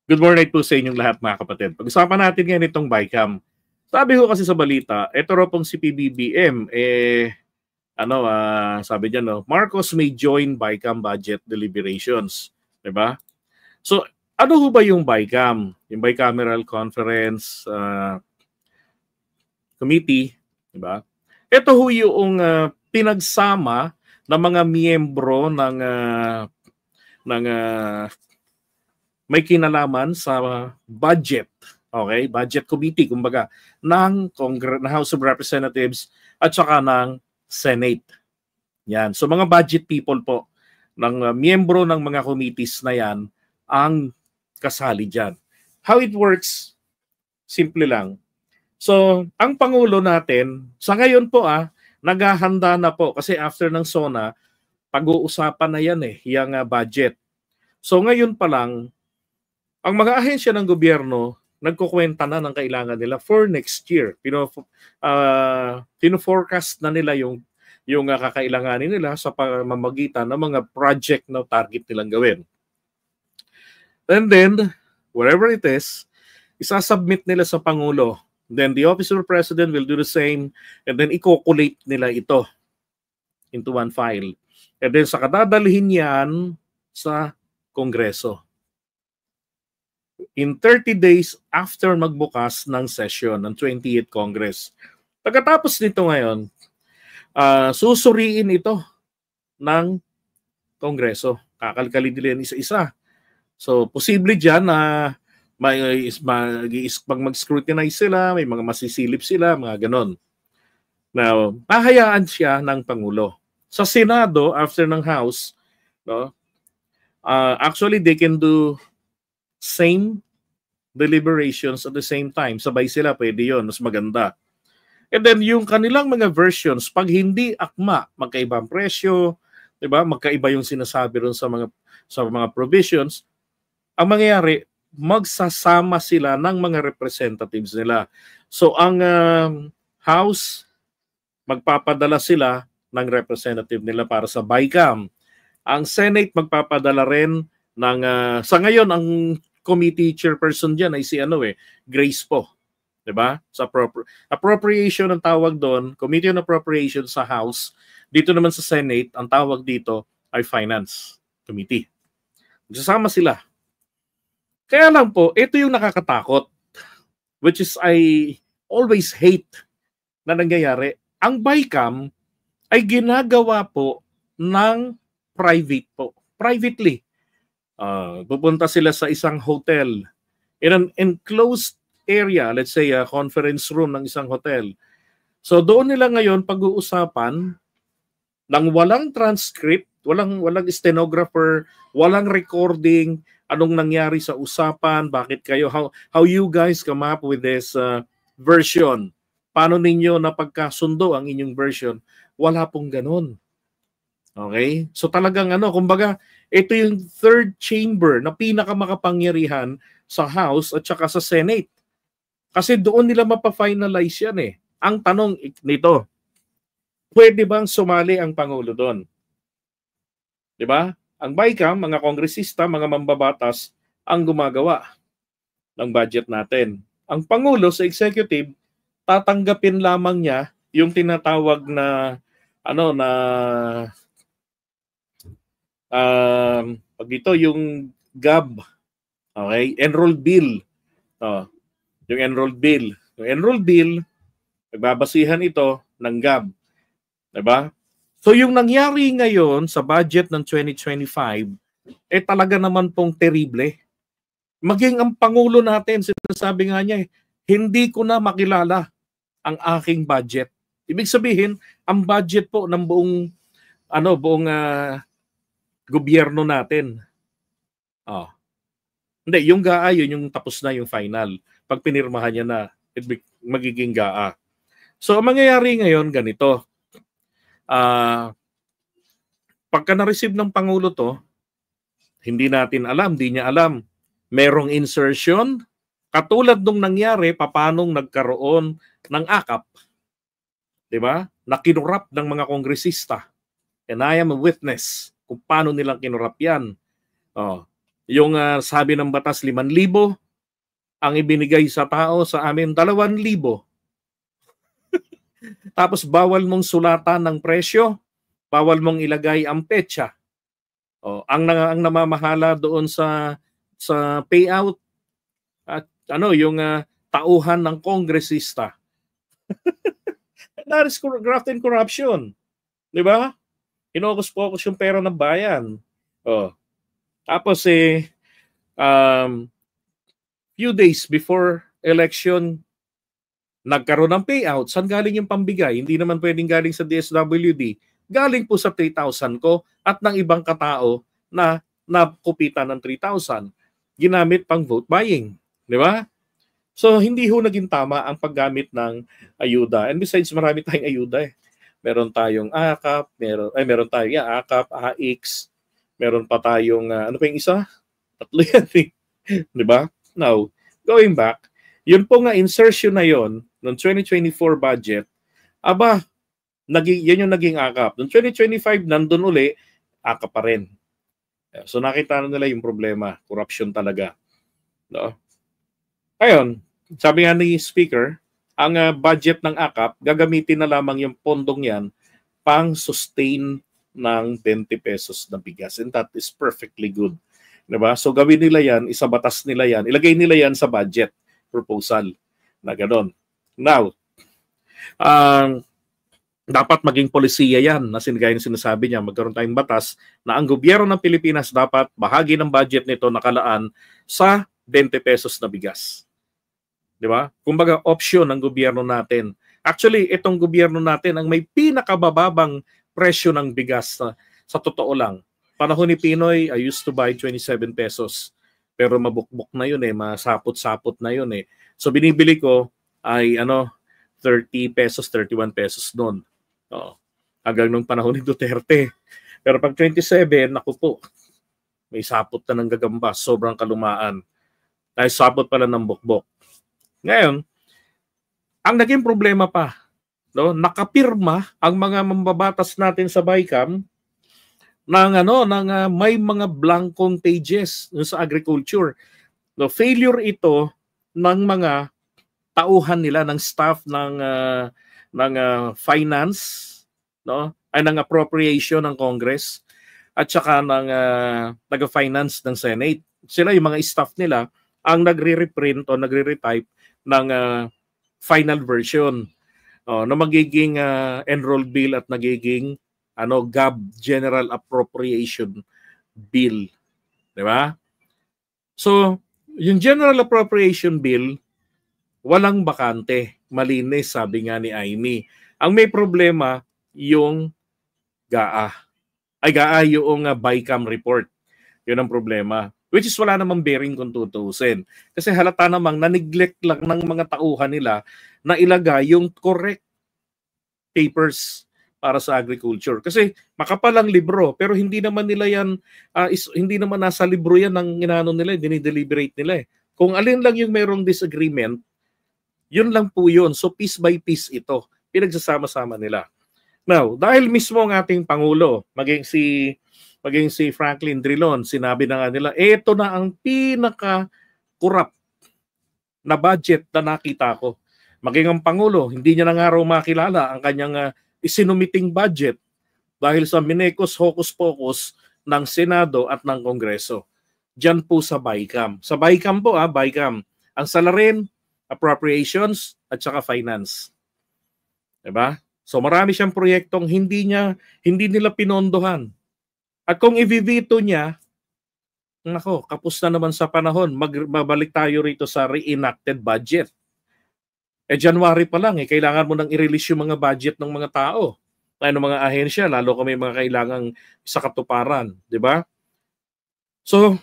Good morning po sa inyong lahat mga kapatid. Pag-usapan natin ngayon itong BICAM. Sabi ko kasi sa balita, ito raw pong si PBBM, sabi niya, no, Marcos may join BICAM budget deliberations. Diba? So, ano ho ba yung BICAM? Yung Bicameral Conference Committee, diba? Ito ho yung pinagsama ng mga miyembro ng may kinalaman sa budget, okay? Budget committee, kumbaga, ng House of Representatives at saka ng Senate. Yan. So mga budget people po, ng miyembro ng mga committees na yan, ang kasali dyan. How it works, simple lang. So, ang Pangulo natin, sa ngayon po naghahanda na po, kasi after ng SONA, pag-uusapan na yan yung budget. So ngayon pa lang, ang mga ahensya ng gobyerno, nagkukwenta na ng kailangan nila for next year. Pino-forecast na nila yung kakailanganin nila sa pamamagitan ng mga project na target nilang gawin. And then, whatever it is, isasubmit nila sa Pangulo. Then the Office of the President will do the same, and then i-collate nila ito into one file. And then sa kadadalhin yan sa Kongreso. In 30 days after magbukas ng session ng 28th Congress. Pagkatapos nito ngayon, susuriin ito ng Kongreso. Kakalkalin nila isa-isa. So, posible dyan na mag-scrutinize sila, may mga masisilip sila, mga ganon. Now, hahayaan siya ng Pangulo. Sa Senado, after ng House, no, actually, they can do same deliberations at the same time. Sabay sila, pwede yun. Mas maganda. And then, yung kanilang mga versions, pag hindi akma, magkaiba ang presyo, diba? Magkaiba yung sinasabi ron sa mga provisions, ang mangyayari, magsasama sila ng mga representatives nila. So, ang House, magpapadala sila ng representative nila para sa BICAM. Ang Senate, magpapadala rin ng, sa ngayon, ang committee chairperson dyan ay si Grace po. Diba? Sa appropriation ang tawag doon, Committee on Appropriation sa House. Dito naman sa Senate, ang tawag dito ay Finance Committee. Magsasama sila. Kaya lang po, ito yung nakakatakot, which is I always hate na nangyayari. Ang BICAM ay ginagawa po ng private po. Privately. Pupunta sila sa isang hotel in an enclosed area, let's say a conference room ng isang hotel. So doon nila ngayon pag-uusapan ng walang transcript, walang stenographer, walang recording, anong nangyari sa usapan, bakit kayo, how you guys come up with this version. Paano ninyo napagkasundo ang inyong version? Wala pong ganun. Okay? So talagang kumbaga, ito yung third chamber na pinakamakapangyarihan sa House at saka sa Senate. Kasi doon nila mapa-finalize yan Ang tanong nito, pwede bang sumali ang Pangulo doon? Diba? Ang BICAM, mga kongresista, mga mambabatas, ang gumagawa ng budget natin. Ang Pangulo sa executive, tatanggapin lamang niya yung tinatawag na pag ito yung GAB, okay, enrolled bill. Yung enrolled bill. Yung enrolled bill, nagbabasihan ito ng GAB. Diba? So yung nangyari ngayon sa budget ng 2025, talaga naman pong terrible. Maging ang Pangulo natin, sinasabi nga niya, hindi ko na makilala ang aking budget. Ibig sabihin, ang budget po ng buong gobyerno natin. Hindi, yung GAA yun yung tapos na yung final. Pag pinirmahan niya na, magiging GAA. So, ang mangyayari ngayon, ganito. Pagka na-receive ng Pangulo to, hindi natin alam, di niya alam. Merong insertion, katulad nung nangyari, papanong nagkaroon ng AKAP. Diba? Na kinurap ng mga kongresista. And I am a witness kung paano nilang kinurap yan. Yung sabi ng batas 5,000, ang ibinigay sa tao sa amin 2,000. Tapos bawal mong sulatan ng presyo, bawal mong ilagay ang petsa. Ang namamahala doon sa payout at yung tauhan ng kongresista. That is graft and corruption. 'Di ba? Focus yung pera ng bayan. Tapos few days before election, nagkaroon ng payout. Saan galing yung pambigay? Hindi naman pwedeng galing sa DSWD. Galing po sa 3,000 ko at ng ibang katao na nakupitan ng 3,000. Ginamit pang vote buying. Di ba? So, hindi ho naging tama ang paggamit ng ayuda. And besides, marami tayong ayuda eh. Meron tayong AKAP, meron tayong AKAP, AX, meron pa tayong, ano pa yung isa? Tatlo yan eh. Di ba? Now, going back, yun po nga insertion na yon ng 2024 budget, yan yung naging AKAP. Noong 2025, nandun uli, AKAP pa rin. So nakita na nila yung problema, corruption talaga. No? Ayun, sabi nga ni Speaker, ang budget ng AKAP, gagamitin na lamang yung pondong yan pang sustain ng 20 pesos na bigas. And that is perfectly good. Diba? So gawin nila yan, isabatas nila yan, ilagay nila yan sa budget proposal na gano'n. Now, dapat maging polisiya yan na gaya ng sinasabi niya, magkaroon tayong batas na ang gobyerno ng Pilipinas dapat bahagi ng budget nito nakalaan sa 20 pesos na bigas. Di ba? Kumbaga, option ng gobyerno natin. Actually, itong gobyerno natin ang may pinakabababang presyo ng bigas sa totoo lang. Panahon ni Pinoy, I used to buy 27 pesos. Pero mabukbok na yun eh, masapot-sapot na yun eh. So binibili ko ay 30 pesos, 31 pesos noon. Hanggang nung panahon ni Duterte. Pero pag 27, naku po, may sapot na ng gagamba, sobrang kalumaan. Dahil sapot pala ng bukbok. Ngayon, ang naging problema pa, nakapirma ang mga mambabatas natin sa BICAM ng may mga blankong pages sa agriculture. Failure ito ng mga tauhan nila, ng staff ng finance, ng appropriation ng Congress at saka ng taga-finance ng Senate. Sila yung mga staff nila ang nagre-reprint o nagre-retype ng final version na magiging enrolled bill at nagiging GAB, General Appropriation Bill. Di ba? So, yung General Appropriation Bill, walang bakante. Malinis, sabi nga ni Amy. Ang may problema, yung GAA. Yung BICAM report. Yun ang problema. Which is wala namang bearing kung tutuusin. Kasi halata namang na-neglect lang ng mga tauhan nila na ilagay yung correct papers para sa agriculture. Kasi makapalang libro, pero hindi naman nila yan, hindi naman nasa libro yan ng inano nila, dinideliberate nila eh. Kung alin lang yung mayroong disagreement, yun lang po yun. So piece by piece ito. Pinagsasama-sama nila. Now, dahil mismo ang ating Pangulo, maging si Franklin Drilon, sinabi na nga nila, eto na ang pinaka-corrupt na budget na nakita ko. Maging ang Pangulo, hindi niya na nga raw makilala ang kanyang isinumiting budget dahil sa minekos hocus-pocus ng Senado at ng Kongreso. Diyan po sa BICAM. Sa BICAM po, BICAM. Ang salarin, appropriations, at saka finance. Diba? So marami siyang proyektong hindi nila pinondohan. At kung i-veto niya, kapos na naman sa panahon, mabalik tayo rito sa reenacted budget. January pa lang, kailangan mo nang i-release yung mga budget ng mga tao, ng mga ahensya, lalo kung may mga kailangang sa katuparan, di ba? So,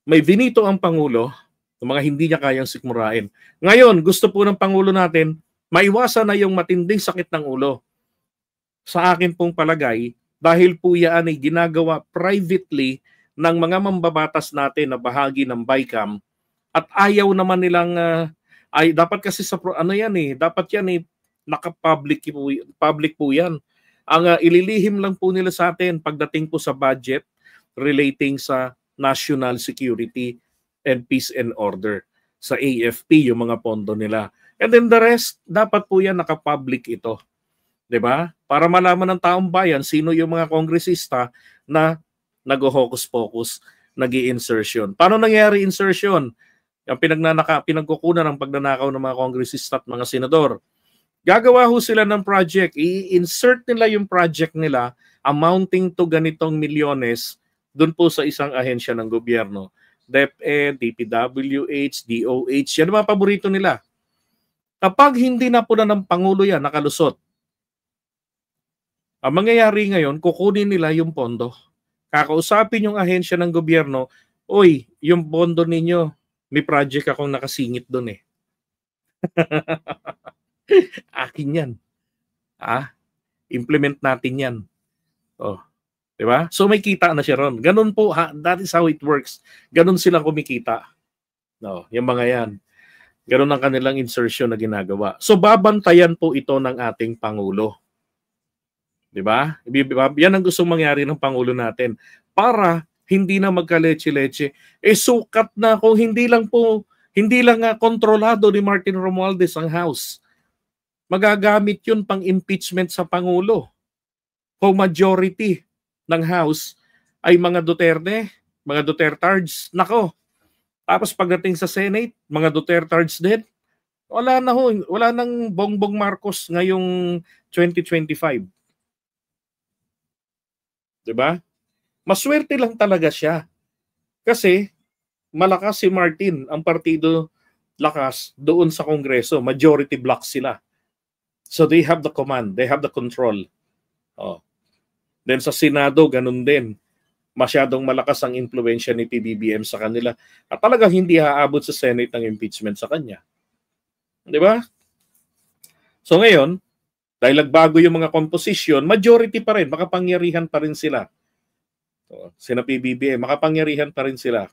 may vinito ang Pangulo ng mga hindi niya kayang sikmurain. Ngayon, gusto po ng Pangulo natin, maiwasan na yung matinding sakit ng ulo. Sa akin pong palagay, dahil po yan ay ginagawa privately ng mga mambabatas natin na bahagi ng BICAM at ayaw naman nilang dapat kasi sa dapat yan naka-public po yan. Ang ililihim lang po nila sa atin pagdating po sa budget relating sa National Security and Peace and Order. Sa AFP, yung mga pondo nila. And then the rest, dapat po yan nakapublic ito. 'Di ba? Para malaman ng taong bayan sino yung mga kongresista na nag-hocus-pocus, nag-i-insertion. Paano nangyari insertion? Yung pinagkukunan ng pagnanakaw ng mga kongresista at mga senador. Gagawa ho sila ng project, i-insert nila yung project nila amounting to ganitong milyones doon po sa isang ahensya ng gobyerno. DepEd, DPWH, DOH, yan ang mga paborito nila. Kapag hindi na po na ng Pangulo yan, nakalusot, ang mangyayari ngayon, kukunin nila yung pondo. Kakausapin yung ahensya ng gobyerno, oy, yung pondo ninyo, may project akong nakasingit doon eh. Akin yan. Implement natin yan. Oh. Diba? So may kita na siya ron. Ganun po, that is how it works. Ganun silang kumikita. No, yung mga yan. Ganun ang kanilang insertion na ginagawa. So babantayan po ito ng ating Pangulo. Diba? Yan ang gustong mangyari ng Pangulo natin. Para hindi na magka-leche-leche. Sukat na kung hindi lang kontrolado ni Martin Romualdez ang House. Magagamit yun pang impeachment sa Pangulo. Kung majority ng House ay mga Duterte, mga Dutertards, nako. Tapos pagdating sa Senate, mga Dutertards din. Wala nang Bongbong Marcos ngayong 2025. 'Di ba? Maswerte lang talaga siya. Kasi malakas si Martin, ang partido lakas doon sa Kongreso, majority block sila. So they have the command, they have the control. Then sa Senado, ganun din. Masyadong malakas ang impluwensya ni PBBM sa kanila. At talagang hindi haabot sa Senate ng impeachment sa kanya. Di ba? So ngayon, dahil nagbago yung mga composition, majority pa rin, makapangyarihan pa rin sila. Sina PBBM, makapangyarihan pa rin sila.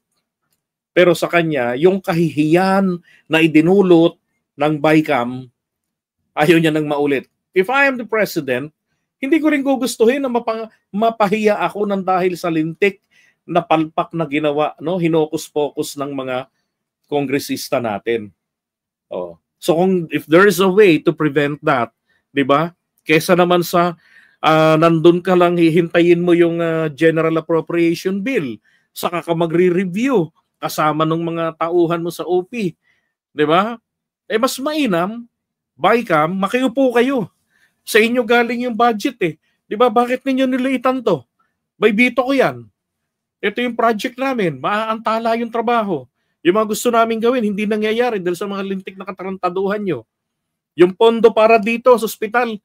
Pero sa kanya, yung kahihiyan na idinulot ng BICAM, ayaw niya nang maulit. If I am the president, hindi ko rin gugustuhin na mapahiya ako ng dahil sa lintik na palpak na ginawa, no, hinokus-pokus ng mga kongresista natin. So if there is a way to prevent that, 'di ba? Kaysa naman sa nandun ka lang hihintayin mo yung General Appropriation Bill, saka ka magre-review kasama ng mga tauhan mo sa OP, 'di ba? Mas mainam, BICAM, makiupo kayo. Sa inyo galing yung budget eh. 'Di ba? Bakit ninyo niliitan 'to? May bito ko 'yan. Ito yung project namin, maaantala yung trabaho. Yung mga gusto namin gawin, hindi nangyayari dahil sa mga lintik na katarantaduhan nyo. Yung pondo para dito sa ospital,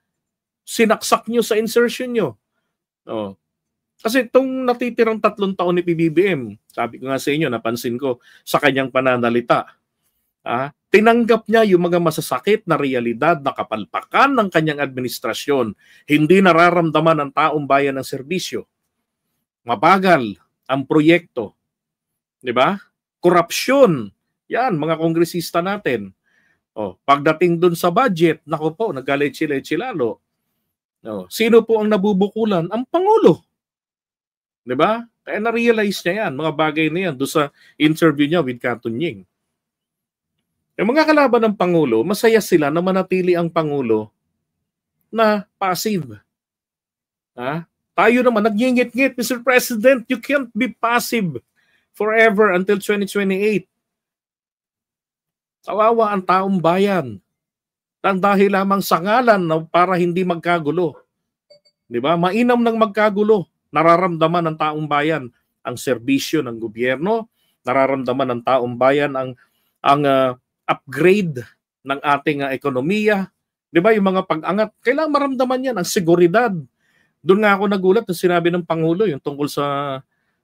sinaksak nyo sa insertion nyo. Kasi itong natitirang 3 taon ni PBBM, sabi ko nga sa inyo, napansin ko sa kanyang pananalita, tinanggap niya yung mga masasakit na realidad na kapalpakan ng kanyang administrasyon. Hindi nararamdaman ng taong bayan ng serbisyo. Mabagal ang proyekto. 'Di ba? Korupsyon. Yan, mga kongresista natin. Pagdating dun sa budget, naku po, nagaleche-leche lalo. Sino po ang nabubukulan? Ang Pangulo. 'Di ba? Kaya na-realize niya yan, mga bagay na yan, doon sa interview niya with Canton Ying. Yung mga kalaban ng Pangulo, masaya sila na manatili ang Pangulo na passive. Tayo naman, nagngingit-ngit, Mr. President, you can't be passive forever until 2028. Kawawa ang taong bayan. Dahil lamang sa ngalan na para hindi magkagulo. Di ba? Mainam ng magkagulo. Nararamdaman ng taong bayan ang serbisyo ng gobyerno. Nararamdaman ng taong bayan ang upgrade ng ating ekonomiya. Di ba? Yung mga pag-angat, kailangan maramdaman yan, ang seguridad. Doon nga ako nagulat na sinabi ng Pangulo yung tungkol sa,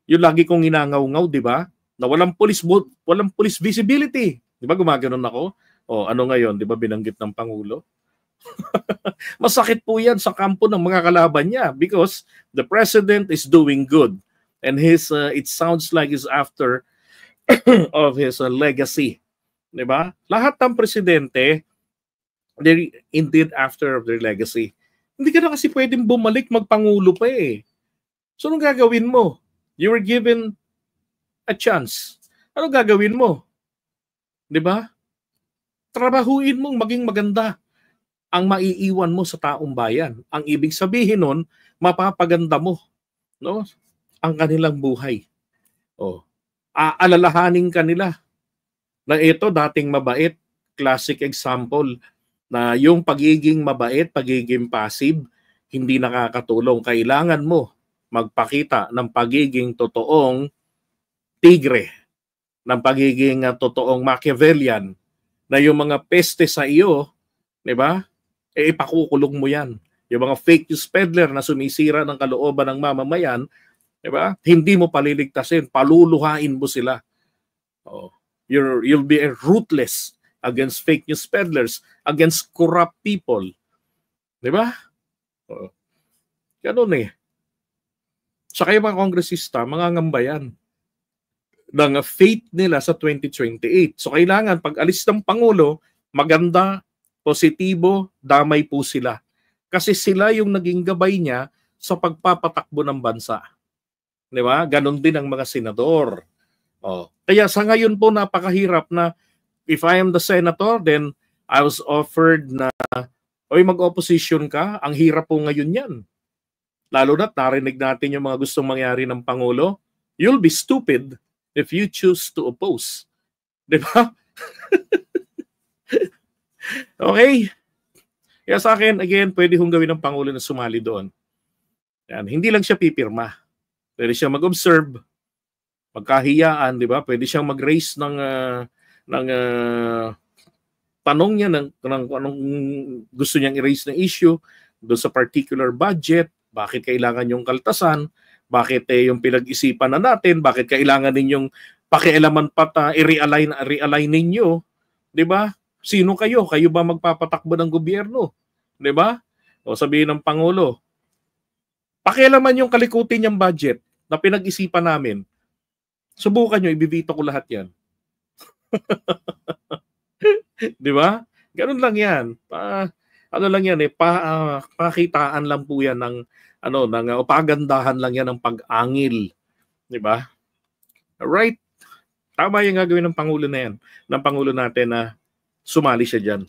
yung lagi kong inangaw-ngaw, di ba? Na walang police visibility. Di ba gumaganon ako? Ano ngayon, di ba binanggit ng Pangulo? Masakit po yan sa kampo ng mga kalaban niya because the president is doing good. And it sounds like he's after of his legacy. Diba? Lahat ng presidente, they're indeed after of their legacy. Hindi ka na kasi pwedeng bumalik magpangulo pa eh. So anong gagawin mo? You were given a chance, ano gagawin mo? 'Di ba? Trabahuin mong maging maganda ang maiiwan mo sa taong bayan. Ang ibig sabihin nun, mapapaganda mo, no, ang kanilang buhay. Oh, aalalahanin ka nila na ito dating mabait, classic example na yung pagiging mabait, pagiging passive, hindi nakakatulong. Kailangan mo magpakita ng pagiging totoong tigre, ng pagiging totoong Machiavellian, na yung mga peste sa iyo, di ba? Ipakukulong mo yan. Yung mga fake news peddler na sumisira ng kalooban ng mamamayan, di ba? Hindi mo paliligtasin, paluluhain mo sila. Oh, you'll be ruthless against fake news peddlers, against corrupt people. Di ba? Oh, ganun eh. Sa kayo mga kongresista, mangangamba yan ng faith nila sa 2028. So kailangan pag alis ng Pangulo, maganda, positibo, damay po sila. Kasi sila yung naging gabay niya sa pagpapatakbo ng bansa. Di ba? Ganon din ang mga senador. Oh. Kaya sa ngayon po napakahirap na if I am the senator, then I was offered na oy mag-opposition ka, ang hirap po ngayon yan. Lalo na't narinig natin yung mga gustong mangyari ng Pangulo. You'll be stupid if you choose to oppose. Di ba? Okay. Kaya sa akin, again, pwede hong gawin ng Pangulo na sumali doon. Yan. Hindi lang siya pipirma. Pwede siya mag-observe, magkahiyaan, di ba? Pwede siyang mag-raise ng tanong niya ng anong gusto niyang i-raise na issue doon sa particular budget, bakit kailangan yung kaltasan, bakit yung pinag-isipan na natin, bakit kailangan ninyong pakialaman pa i-realign ninyo, di ba? Sino kayo? Kayo ba magpapatakbo ng gobyerno? Di ba? O sabihin ng Pangulo, pakialaman yung kalikutin yung budget na pinag-isipan namin. Subukan nyo, ibibito ko lahat yan. Di ba? Ganun lang yan. Ano lang yan eh, pakitaan lang po yan ng pagandahan lang yan ng pag-angil. Di ba? Right? Tama yung gagawin ng Pangulo na yan. Ng Pangulo natin na sumali siya dyan.